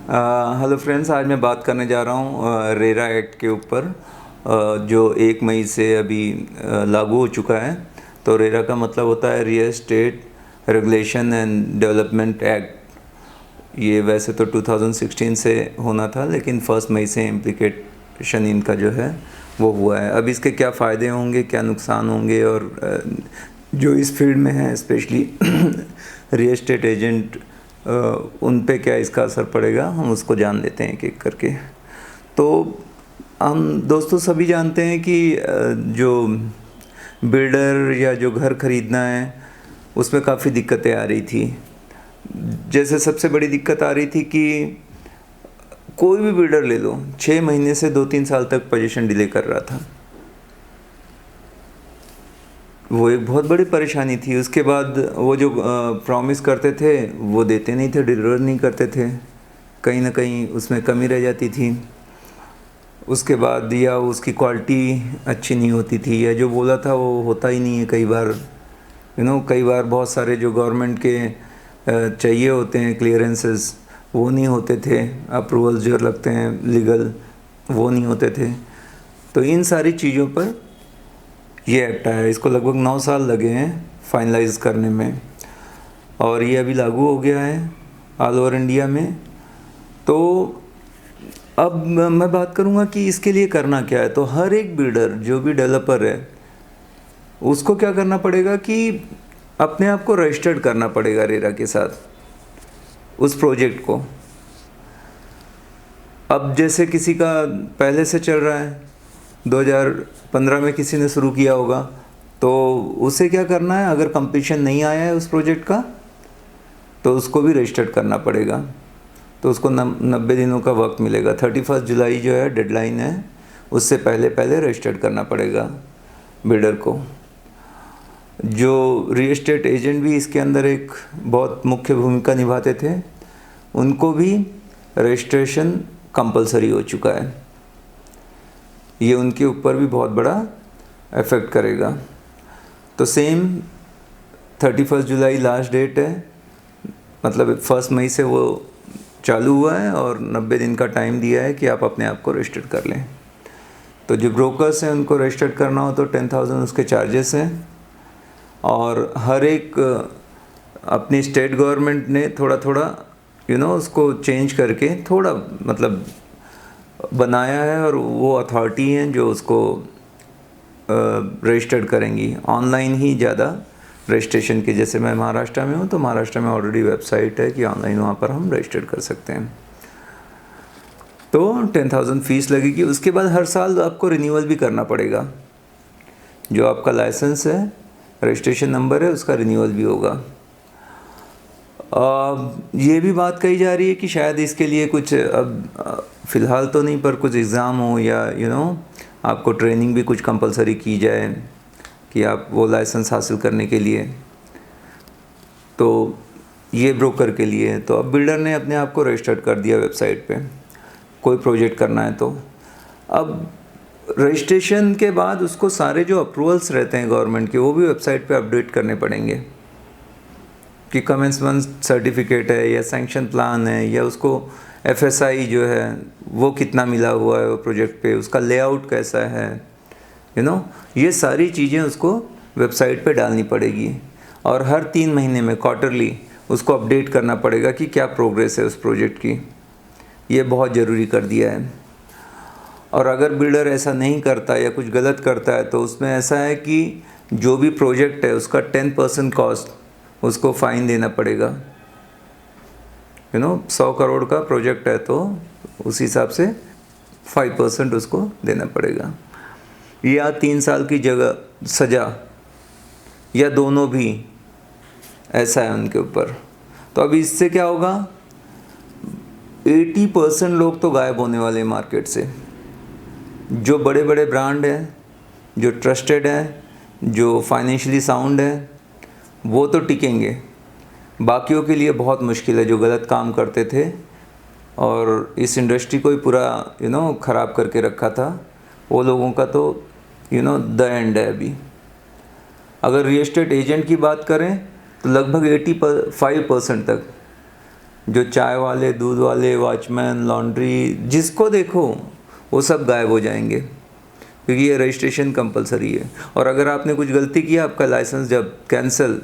Hello friends, आज मैं बात करने जा रहा हूँ रेरा एक्ट के ऊपर, जो 1 मई से अभी लागू हो चुका है। तो रेरा का मतलब होता है real estate regulation and development act. ये वैसे तो 2016 से होना था, लेकिन 1 मई से इम्प्लीकेशन इनका जो है वो हुआ है। अब इसके क्या फ़ायदे होंगे, क्या नुकसान होंगे, और जो इस फील्ड में है स्पेशली रियल एस्टेट एजेंट, उन पे क्या इसका असर पड़ेगा, हम उसको जान लेते हैं एक एक करके। तो हम दोस्तों सभी जानते हैं कि जो बिल्डर या जो घर ख़रीदना है उसमें काफ़ी दिक्कतें आ रही थी। जैसे सबसे बड़ी दिक्कत आ रही थी कि कोई भी बिल्डर ले लो, 6 महीने से 2-3 साल तक पोजीशन डिले कर रहा था। वो एक बहुत बड़ी परेशानी थी। उसके बाद वो जो प्रॉमिस करते थे वो देते नहीं थे, डिलीवर नहीं करते थे, कहीं ना कहीं उसमें कमी रह जाती थी। उसके बाद या उसकी क्वालिटी अच्छी नहीं होती थी, या जो बोला था वो होता ही नहीं है कई बार। कई बार बहुत सारे जो गवर्नमेंट के चाहिए होते हैं क्लियरेंसेस, वो नहीं होते थे। अप्रूवल्स जो लगते हैं लीगल, वो नहीं होते थे। तो इन सारी चीज़ों पर ये एक्ट आया। इसको लगभग 9 साल लगे हैं फाइनलाइज करने में, और ये अभी लागू हो गया है ऑल ओवर इंडिया में। तो अब मैं बात करूँगा कि इसके लिए करना क्या है। तो हर एक बिल्डर जो भी डेवलपर है उसको क्या करना पड़ेगा कि अपने आप को रजिस्टर्ड करना पड़ेगा रेरा के साथ उस प्रोजेक्ट को। अब जैसे किसी का पहले से चल रहा है, 2015 में किसी ने शुरू किया होगा, तो उसे क्या करना है, अगर कंप्लीशन नहीं आया है उस प्रोजेक्ट का तो उसको भी रजिस्टर्ड करना पड़ेगा। तो उसको 90 दिनों का वक्त मिलेगा। 31 जुलाई जो है डेडलाइन है, उससे पहले पहले रजिस्टर्ड करना पड़ेगा बिल्डर को। जो रियल एस्टेट एजेंट भी इसके अंदर एक बहुत मुख्य भूमिका निभाते थे, उनको भी रजिस्ट्रेशन कंपलसरी हो चुका है। ये उनके ऊपर भी बहुत बड़ा इफ़ेक्ट करेगा। तो सेम 31 जुलाई लास्ट डेट है, मतलब 1 मई से वो चालू हुआ है, और 90 दिन का टाइम दिया है कि आप अपने आप को रजिस्टर कर लें। तो जो ब्रोकर्स हैं उनको रजिस्टर करना हो तो 10,000 उसके चार्जेस हैं। और हर एक अपनी स्टेट गवर्नमेंट ने थोड़ा थोड़ा उसको चेंज करके थोड़ा मतलब बनाया है, और वो अथॉरिटी हैं जो उसको रजिस्टर्ड करेंगी ऑनलाइन ही ज़्यादा रजिस्ट्रेशन के। जैसे मैं महाराष्ट्र में हूँ, तो महाराष्ट्र में ऑलरेडी वेबसाइट है कि ऑनलाइन वहाँ पर हम रजिस्टर्ड कर सकते हैं। तो 10,000 फीस लगेगी। उसके बाद हर साल आपको रिन्यूअल भी करना पड़ेगा। जो आपका लाइसेंस है, रजिस्ट्रेशन नंबर है, उसका रिन्यूअल भी होगा। ये भी बात कही जा रही है कि शायद इसके लिए कुछ अब फ़िलहाल तो नहीं, पर कुछ एग्ज़ाम हो या आपको ट्रेनिंग भी कुछ कंपलसरी की जाए कि आप वो लाइसेंस हासिल करने के लिए। तो ये ब्रोकर के लिए है। तो अब बिल्डर ने अपने आप को रजिस्टर्ड कर दिया वेबसाइट पे, कोई प्रोजेक्ट करना है तो। अब रजिस्ट्रेशन के बाद उसको सारे जो अप्रूवल्स रहते हैं गवर्नमेंट के, वो भी वेबसाइट पे अपडेट करने पड़ेंगे कि कमेंसमेंट सर्टिफिकेट है, या सैंक्शन प्लान है, या उसको एफएसआई जो है वो कितना मिला हुआ है वो प्रोजेक्ट पे, उसका लेआउट कैसा है, ये सारी चीज़ें उसको वेबसाइट पे डालनी पड़ेगी। और हर 3 महीने में क्वार्टरली उसको अपडेट करना पड़ेगा कि क्या प्रोग्रेस है उस प्रोजेक्ट की। ये बहुत ज़रूरी कर दिया है। और अगर बिल्डर ऐसा नहीं करता या कुछ गलत करता है, तो उसमें ऐसा है कि जो भी प्रोजेक्ट है उसका 10% कॉस्ट उसको फ़ाइन देना पड़ेगा। 100 करोड़ का प्रोजेक्ट है तो उस हिसाब से 5% उसको देना पड़ेगा, या 3 साल की जगह सज़ा, या दोनों भी, ऐसा है उनके ऊपर। तो अब इससे क्या होगा, 80% लोग तो गायब होने वाले हैं मार्केट से। जो बड़े बड़े ब्रांड हैं, जो ट्रस्टेड हैं, जो फाइनेंशियली साउंड है, वो तो टिकेंगे। बाकियों के लिए बहुत मुश्किल है, जो गलत काम करते थे और इस इंडस्ट्री को ही पूरा ख़राब करके रखा था, वो लोगों का तो द एंड है अभी। अगर रियल एस्टेट एजेंट की बात करें तो लगभग 85% तक जो चाय वाले, दूध वाले, वॉचमैन, लॉन्ड्री, जिसको देखो वो सब गायब हो जाएंगे, क्योंकि ये रजिस्ट्रेशन कंपलसरी है। और अगर आपने कुछ गलती किया, आपका लाइसेंस जब कैंसिल।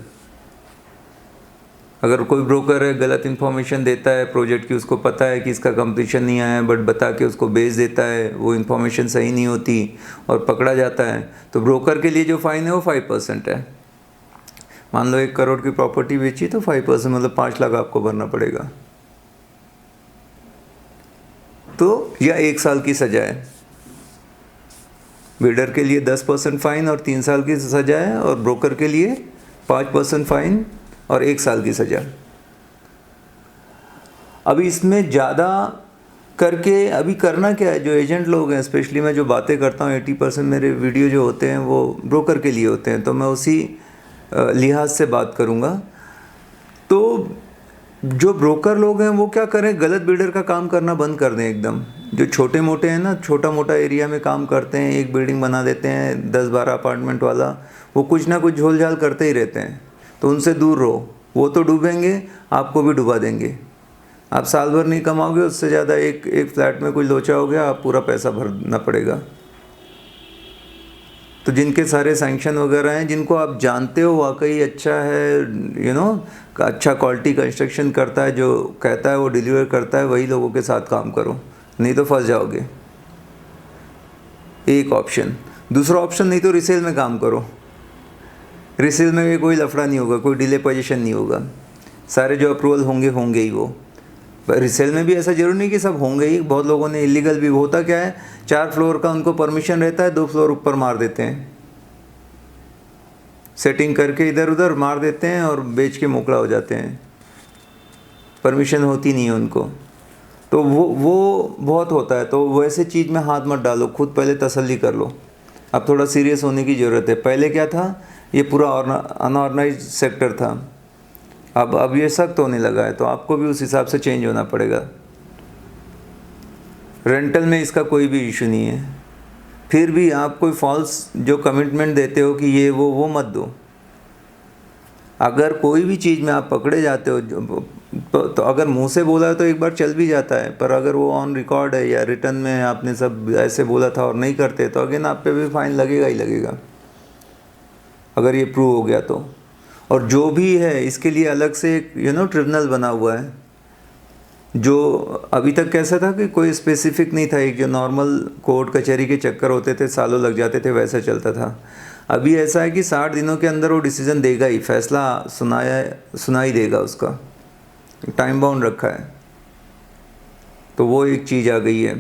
अगर कोई ब्रोकर है, गलत इन्फॉर्मेशन देता है प्रोजेक्ट की, उसको पता है कि इसका कंप्लीशन नहीं आया, बट बता के उसको बेच देता है, वो इन्फॉर्मेशन सही नहीं होती और पकड़ा जाता है, तो ब्रोकर के लिए जो फ़ाइन है वो 5% है। मान लो 1 करोड़ की प्रॉपर्टी बेची तो 5% मतलब 5 लाख आपको भरना पड़ेगा, तो या 1 साल की सजा है। बिल्डर के लिए 10% फ़ाइन और 3 साल की सजा है, और ब्रोकर के लिए 5% फ़ाइन और 1 साल की सजा। अभी इसमें ज़्यादा करके अभी करना क्या है, जो एजेंट लोग हैं, स्पेशली मैं जो बातें करता हूँ 80% मेरे वीडियो जो होते हैं वो ब्रोकर के लिए होते हैं, तो मैं उसी लिहाज से बात करूँगा। तो जो ब्रोकर लोग हैं वो क्या करें, गलत बिल्डर का काम करना बंद कर दें एकदम। जो छोटे मोटे हैं ना, छोटा मोटा एरिया में काम करते हैं, एक बिल्डिंग बना देते हैं 10-12 अपार्टमेंट वाला, वो कुछ ना कुछ झोल झाल करते ही रहते हैं, तो उनसे दूर रहो। वो तो डूबेंगे, आपको भी डुबा देंगे। आप साल भर नहीं कमाओगे, उससे ज़्यादा एक फ्लैट में कुछ लोचा हो गया, आप पूरा पैसा भरना पड़ेगा। तो जिनके सारे सैंक्शन वगैरह हैं, जिनको आप जानते हो वाकई अच्छा है, अच्छा क्वालिटी कंस्ट्रक्शन करता है, जो कहता है वो डिलीवर करता है, वही लोगों के साथ काम करो, नहीं तो फंस जाओगे। एक ऑप्शन। दूसरा ऑप्शन, नहीं तो रिसेल में काम करो। रिसेल में भी कोई लफड़ा नहीं होगा, कोई डिले पोजीशन नहीं होगा, सारे जो अप्रूवल होंगे ही वो। रिसेल में भी ऐसा जरूरी नहीं कि सब होंगे ही, बहुत लोगों ने इलीगल भी, होता क्या है 4 फ्लोर का उनको परमिशन रहता है, 2 फ्लोर ऊपर मार देते हैं, सेटिंग करके इधर उधर मार देते हैं और बेच के मोकला हो जाते हैं, परमिशन होती नहीं है उनको। तो वो बहुत होता है। तो वैसे चीज़ में हाथ मत डालो, खुद पहले तसल्ली कर लो। अब थोड़ा सीरियस होने की ज़रूरत है। पहले क्या था, ये पूरा अनऑर्गेनाइज्ड सेक्टर था, अब ये सख्त होने लगा है, तो आपको भी उस हिसाब से चेंज होना पड़ेगा। रेंटल में इसका कोई भी इशू नहीं है, फिर भी आप कोई फॉल्स जो कमिटमेंट देते हो कि ये वो मत दो। अगर कोई भी चीज़ में आप पकड़े जाते हो तो अगर मुंह से बोला है तो एक बार चल भी जाता है, पर अगर वो ऑन रिकॉर्ड है या रिटर्न में आपने सब ऐसे बोला था और नहीं करते, तो अगेन आप पे भी फाइन लगेगा ही लगेगा, अगर ये प्रूव हो गया तो। और जो भी है इसके लिए अलग से एक ट्रिब्यूनल बना हुआ है। जो अभी तक कैसा था कि कोई स्पेसिफिक नहीं था, एक जो नॉर्मल कोर्ट कचहरी के चक्कर होते थे, सालों लग जाते थे, वैसा चलता था। अभी ऐसा है कि 60 दिनों के अंदर वो डिसीजन देगा ही, फैसला सुनाई देगा, उसका टाइम बाउंड रखा है। तो वो एक चीज़ आ गई है।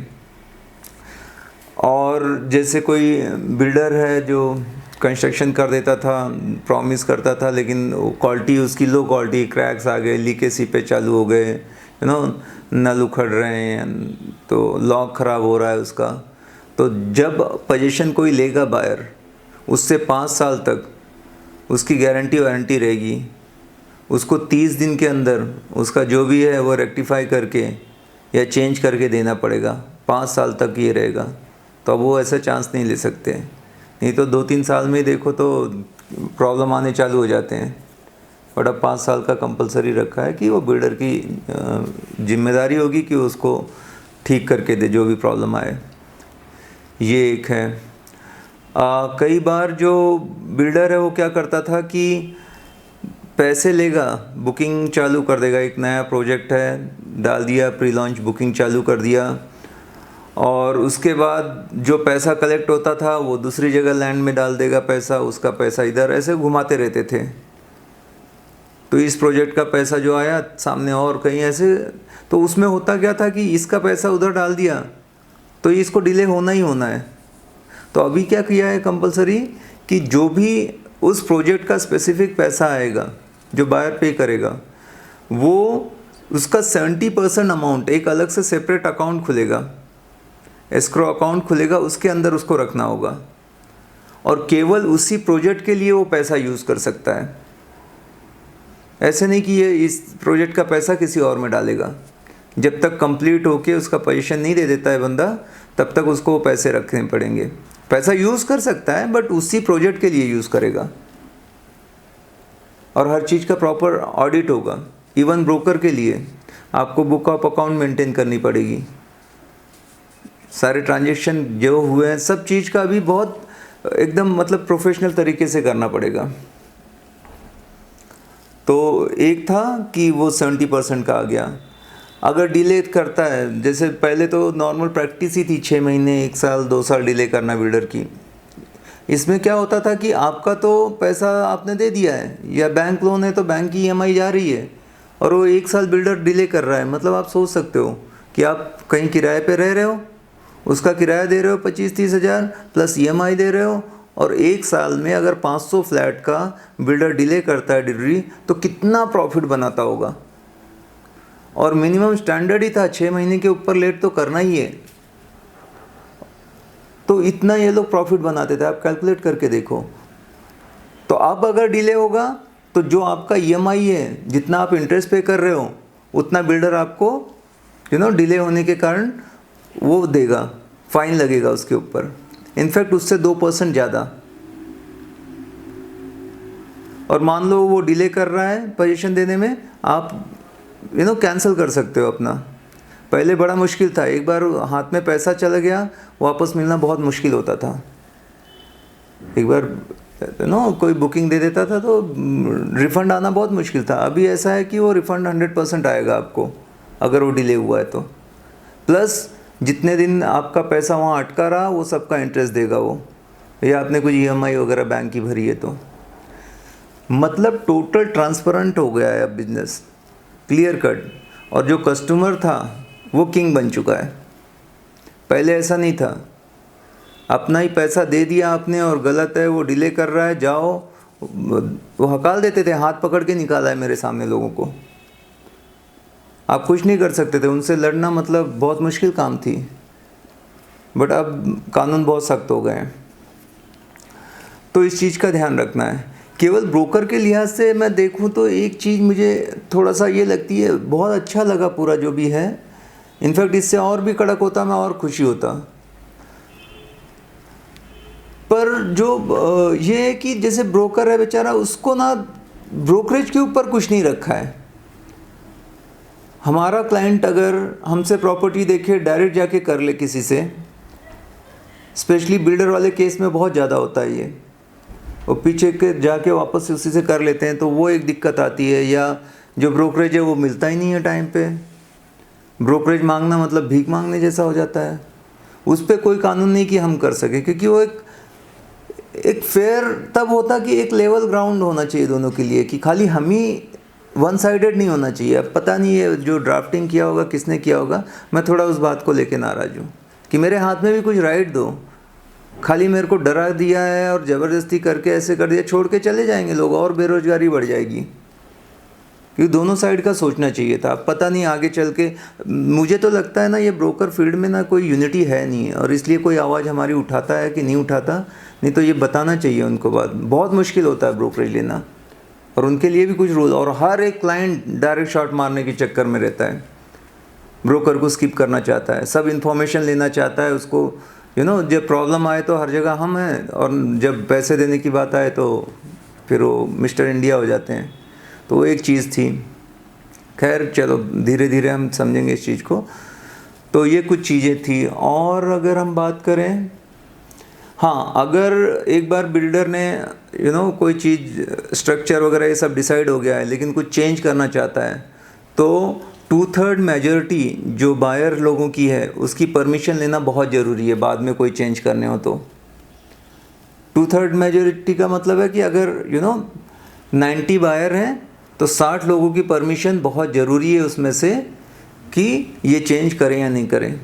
और जैसे कोई बिल्डर है जो कंस्ट्रक्शन कर देता था, प्रॉमिस करता था, लेकिन क्वालिटी उसकी लो क्वालिटी, क्रैक्स आ गए, लीकेज सीपे चालू हो गए, नल उखड़ रहे हैं, तो लॉक ख़राब हो रहा है उसका। तो जब पोजीशन कोई लेगा बायर, उससे 5 साल तक उसकी गारंटी वारंटी रहेगी। उसको 30 दिन के अंदर उसका जो भी है वो रेक्टिफाई करके या चेंज करके देना पड़ेगा। 5 साल तक ये रहेगा, तो अब वो ऐसा चांस नहीं ले सकते, नहीं तो 2-3 साल में देखो तो प्रॉब्लम आने चालू हो जाते हैं। बट अब 5 साल का कंपलसरी रखा है कि वो बिल्डर की जिम्मेदारी होगी कि उसको ठीक करके दे जो भी प्रॉब्लम आए। ये एक है। कई बार जो बिल्डर है वो क्या करता था कि पैसे लेगा, बुकिंग चालू कर देगा, एक नया प्रोजेक्ट है, डाल दिया, प्री लॉन्च बुकिंग चालू कर दिया, और उसके बाद जो पैसा कलेक्ट होता था वो दूसरी जगह लैंड में डाल देगा पैसा, उसका पैसा इधर, ऐसे घुमाते रहते थे। तो इस प्रोजेक्ट का पैसा जो आया सामने और कहीं ऐसे, तो उसमें होता क्या था कि इसका पैसा उधर डाल दिया तो इसको डिले होना ही होना है। तो अभी क्या किया है कंपलसरी कि जो भी उस प्रोजेक्ट का स्पेसिफिक पैसा आएगा जो बायर पे करेगा, वो उसका 70% अमाउंट एक अलग से सेपरेट अकाउंट खुलेगा, एस्क्रो अकाउंट खुलेगा, उसके अंदर उसको रखना होगा, और केवल उसी प्रोजेक्ट के लिए वो पैसा यूज़ कर सकता है। ऐसे नहीं कि ये इस प्रोजेक्ट का पैसा किसी और में डालेगा। जब तक कंप्लीट होके उसका पोजीशन नहीं दे देता है बंदा, तब तक उसको वो पैसे रखने पड़ेंगे। पैसा यूज़ कर सकता है बट उसी प्रोजेक्ट के लिए यूज़ करेगा, और हर चीज़ का प्रॉपर ऑडिट होगा, इवन ब्रोकर के लिए। आपको बुक ऑफ अकाउंट मेंटेन करनी पड़ेगी, सारे ट्रांजेक्शन जो हुए हैं सब चीज़ का भी बहुत एकदम मतलब प्रोफेशनल तरीके से करना पड़ेगा। तो एक था कि वो 70% का आ गया। अगर डिले करता है, जैसे पहले तो नॉर्मल प्रैक्टिस ही थी 6 महीने, 1 साल, 2 साल डिले करना बिल्डर की। इसमें क्या होता था कि आपका तो पैसा आपने दे दिया है, या बैंक लोन है तो बैंक की EMI जा रही है, और वो 1 साल बिल्डर डिले कर रहा है। मतलब आप सोच सकते हो कि आप कहीं किराए पे रह रहे हो, उसका किराया दे रहे हो 25-30 हज़ार प्लस EMI दे रहे हो, और 1 साल में अगर 500 फ्लैट का बिल्डर डिले करता है डिलीवरी तो कितना प्रॉफिट बनाता होगा। और मिनिमम स्टैंडर्ड ही था 6 महीने के ऊपर लेट तो करना ही है। तो इतना ये लोग प्रॉफिट बनाते थे, आप कैलकुलेट करके देखो। तो अब अगर डिले होगा तो जो आपका EMI है, जितना आप इंटरेस्ट पे कर रहे हो, उतना बिल्डर आपको डिले होने के कारण वो देगा, फाइन लगेगा उसके ऊपर, इनफैक्ट उससे 2% ज़्यादा। और मान लो वो डिले कर रहा है पोजीशन देने में, आप कैंसिल कर सकते हो अपना। पहले बड़ा मुश्किल था, एक बार हाथ में पैसा चला गया, वापस मिलना बहुत मुश्किल होता था। एक बार कोई बुकिंग दे देता था तो रिफ़ंड आना बहुत मुश्किल था। अभी ऐसा है कि वो रिफ़ंड 100% आएगा आपको अगर वो डिले हुआ है तो, प्लस जितने दिन आपका पैसा वहाँ अटका रहा वो सबका इंटरेस्ट देगा वो, या आपने कुछ EMI वगैरह बैंक की भरी है तो। मतलब टोटल ट्रांसपेरेंट हो गया है अब बिजनेस, क्लियर कट। और जो कस्टमर था वो किंग बन चुका है। पहले ऐसा नहीं था, अपना ही पैसा दे दिया आपने और गलत है, वो डिले कर रहा है, जाओ, वो हकाल देते थे, हाथ पकड़ के निकाला है मेरे सामने लोगों को। आप कुछ नहीं कर सकते थे, उनसे लड़ना मतलब बहुत मुश्किल काम थी। बट अब कानून बहुत सख्त हो गए हैं, तो इस चीज़ का ध्यान रखना है। केवल ब्रोकर के लिहाज से मैं देखूं तो एक चीज़ मुझे थोड़ा सा ये लगती है, बहुत अच्छा लगा पूरा जो भी है, इनफैक्ट इससे और भी कड़क होता मैं और खुशी होता। पर जो ये है कि जैसे ब्रोकर है बेचारा, उसको ना ब्रोकरेज के ऊपर कुछ नहीं रखा है। हमारा क्लाइंट अगर हमसे प्रॉपर्टी देखे, डायरेक्ट जाके कर ले किसी से, स्पेशली बिल्डर वाले केस में बहुत ज़्यादा होता है ये, वो पीछे के जाके वापस उसी से कर लेते हैं, तो वो एक दिक्कत आती है। या जो ब्रोकरेज है वो मिलता ही नहीं है टाइम पे। ब्रोकरेज मांगना मतलब भीख मांगने जैसा हो जाता है। उस पर कोई कानून नहीं कि हम कर सके, क्योंकि वो एक फेयर तब होता कि एक लेवल ग्राउंड होना चाहिए दोनों के लिए, कि खाली हम ही वन साइडेड नहीं होना चाहिए। अब पता नहीं है जो ड्राफ्टिंग किया होगा किसने किया होगा, मैं थोड़ा उस बात को लेके नाराज़ हूँ कि मेरे हाथ में भी कुछ राइट दो। खाली मेरे को डरा दिया है और ज़बरदस्ती करके ऐसे कर दिया, छोड़ के चले जाएंगे लोग और बेरोज़गारी बढ़ जाएगी। क्योंकि दोनों साइड का सोचना चाहिए था। अब पता नहीं आगे चल के, मुझे तो लगता है ना ये ब्रोकर फील्ड में ना कोई यूनिटी है नहीं, और इसलिए कोई आवाज़ हमारी उठाता है कि नहीं उठाता, नहीं तो ये बताना चाहिए उनको। बात बहुत मुश्किल होता है ब्रोकरेज लेना, और उनके लिए भी कुछ रूल, और हर एक क्लाइंट डायरेक्ट शॉट मारने के चक्कर में रहता है, ब्रोकर को स्किप करना चाहता है, सब इन्फॉर्मेशन लेना चाहता है उसको। जब प्रॉब्लम आए तो हर जगह हम हैं, और जब पैसे देने की बात आए तो फिर वो मिस्टर इंडिया हो जाते हैं। तो वो एक चीज़ थी। खैर चलो धीरे धीरे हम समझेंगे इस चीज़ को। तो ये कुछ चीज़ें थी। और अगर हम बात करें, हाँ, अगर एक बार बिल्डर ने कोई चीज़ स्ट्रक्चर वगैरह ये सब डिसाइड हो गया है, लेकिन कुछ चेंज करना चाहता है, तो 2/3 मेजॉरिटी जो बायर लोगों की है उसकी परमिशन लेना बहुत ज़रूरी है बाद में कोई चेंज करने हो तो। 2/3 मेजॉरिटी का मतलब है कि अगर 90 बायर हैं तो 60 लोगों की परमिशन बहुत ज़रूरी है उसमें से, कि ये चेंज करें या नहीं करें।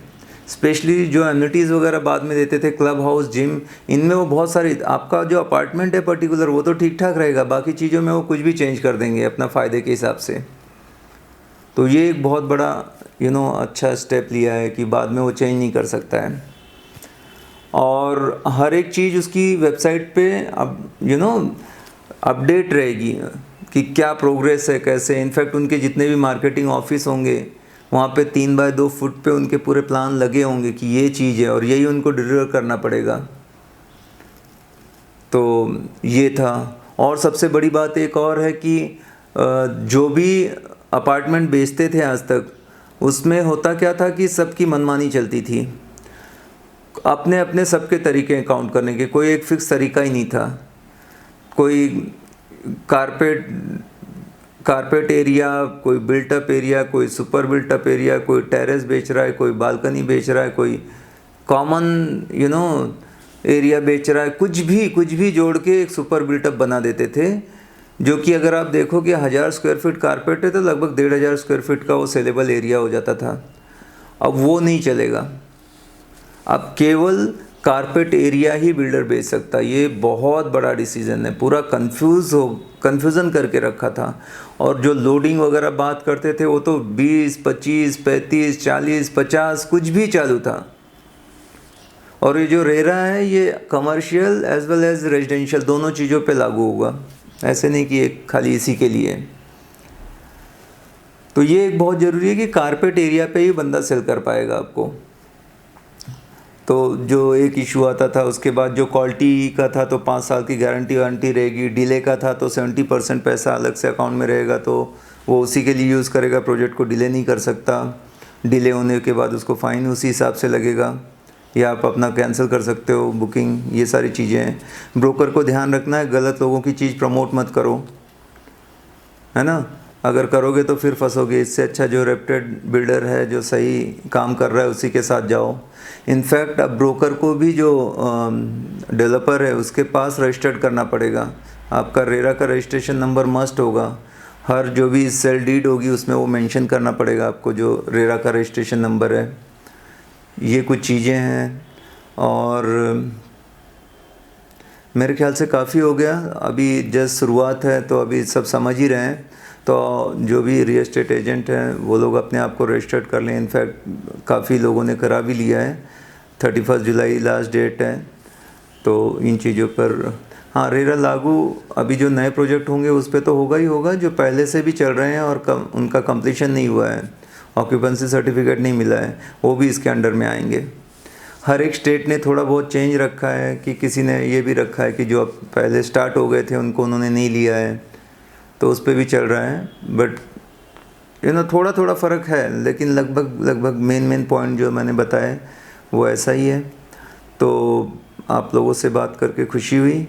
स्पेशली जो एमिनिटीज़ वगैरह बाद में देते थे, क्लब हाउस, जिम, इनमें वो बहुत सारी, आपका जो अपार्टमेंट है पर्टिकुलर वो तो ठीक ठाक रहेगा, बाकी चीज़ों में वो कुछ भी चेंज कर देंगे अपना फ़ायदे के हिसाब से। तो ये एक बहुत बड़ा अच्छा स्टेप लिया है कि बाद में वो चेंज नहीं कर सकता है। और हर एक चीज़ उसकी वेबसाइट पे अब अपडेट रहेगी कि क्या प्रोग्रेस है, कैसे। इनफैक्ट उनके जितने भी मार्केटिंग ऑफिस होंगे वहाँ पे 3x2 फुट पे उनके पूरे प्लान लगे होंगे कि ये चीज़ है और यही उनको डिलीवर करना पड़ेगा। तो ये था। और सबसे बड़ी बात एक और है कि जो भी अपार्टमेंट बेचते थे आज तक, उसमें होता क्या था कि सबकी मनमानी चलती थी, अपने अपने सबके तरीके काउंट करने के, कोई एक फिक्स तरीका ही नहीं था। कोई कारपेट एरिया, कोई बिल्टअप एरिया, कोई सुपर बिल्टअप एरिया, कोई टेरेस बेच रहा है, कोई बालकनी बेच रहा है, कोई कॉमन एरिया बेच रहा है, कुछ भी जोड़ के एक सुपर बिल्टअप बना देते थे, जो कि अगर आप देखो कि 1000 स्क्वायर फीट कारपेट है तो लगभग 1500 स्क्वायर फीट का वो सेलेबल एरिया हो जाता था। अब वो नहीं चलेगा, अब केवल कारपेट एरिया ही बिल्डर बेच सकता। ये बहुत बड़ा डिसीजन है, पूरा कन्फ्यूज़न करके रखा था। और जो लोडिंग वगैरह बात करते थे वो तो 20, 25, 35, 40, 50 कुछ भी चालू था। और ये जो रेरा है ये commercial as well as residential दोनों चीज़ों पे लागू होगा, ऐसे नहीं कि एक खाली इसी के लिए। तो ये एक बहुत ज़रूरी है कि कारपेट एरिया पे ही बंदा सेल कर पाएगा आपको। तो जो एक इशू आता था, उसके बाद जो क्वालिटी का था तो 5 साल की गारंटी वारंटी रहेगी, डिले का था तो 70% पैसा अलग से अकाउंट में रहेगा, तो वो उसी के लिए यूज़ करेगा, प्रोजेक्ट को डिले नहीं कर सकता। डिले होने के बाद उसको फ़ाइन उसी हिसाब से लगेगा, या आप अपना कैंसिल कर सकते हो बुकिंग। ये सारी चीज़ें हैं। ब्रोकर को ध्यान रखना है, गलत लोगों की चीज़ प्रमोट मत करो, है ना। अगर करोगे तो फिर फंसोगे। इससे अच्छा जो रेप्यूटेड बिल्डर है, जो सही काम कर रहा है, उसी के साथ जाओ। इनफैक्ट अब ब्रोकर को भी जो डेवलपर है उसके पास रजिस्टर्ड करना पड़ेगा। आपका रेरा का रजिस्ट्रेशन नंबर मस्ट होगा, हर जो भी सेल डीड होगी उसमें वो मेंशन करना पड़ेगा आपको, जो रेरा का रजिस्ट्रेशन नंबर है। ये कुछ चीज़ें हैं, और मेरे ख्याल से काफ़ी हो गया। अभी जस्ट शुरुआत है तो अभी सब समझ ही रहे हैं। तो जो भी रियल एस्टेट एजेंट हैं वो लोग अपने आप को रजिस्टर्ड कर लें। इनफैक्ट काफ़ी लोगों ने करा भी लिया है। 31 जुलाई लास्ट डेट है। तो इन चीज़ों पर हाँ, रेरा लागू अभी जो नए प्रोजेक्ट होंगे उस पर तो होगा ही होगा, जो पहले से भी चल रहे हैं और उनका कंप्लीशन नहीं हुआ है, ऑक्यूपेंसी सर्टिफिकेट नहीं मिला है, वो भी इसके अंडर में आएंगे। हर एक स्टेट ने थोड़ा बहुत चेंज रखा है, कि किसी ने ये भी रखा है कि जो अब पहले स्टार्ट हो गए थे उनको उन्होंने नहीं लिया है, तो उस पर भी चल रहा है। बट थोड़ा थोड़ा फ़र्क है, लेकिन लगभग मेन पॉइंट जो मैंने बताए वो ऐसा ही है। तो आप लोगों से बात करके खुशी हुई।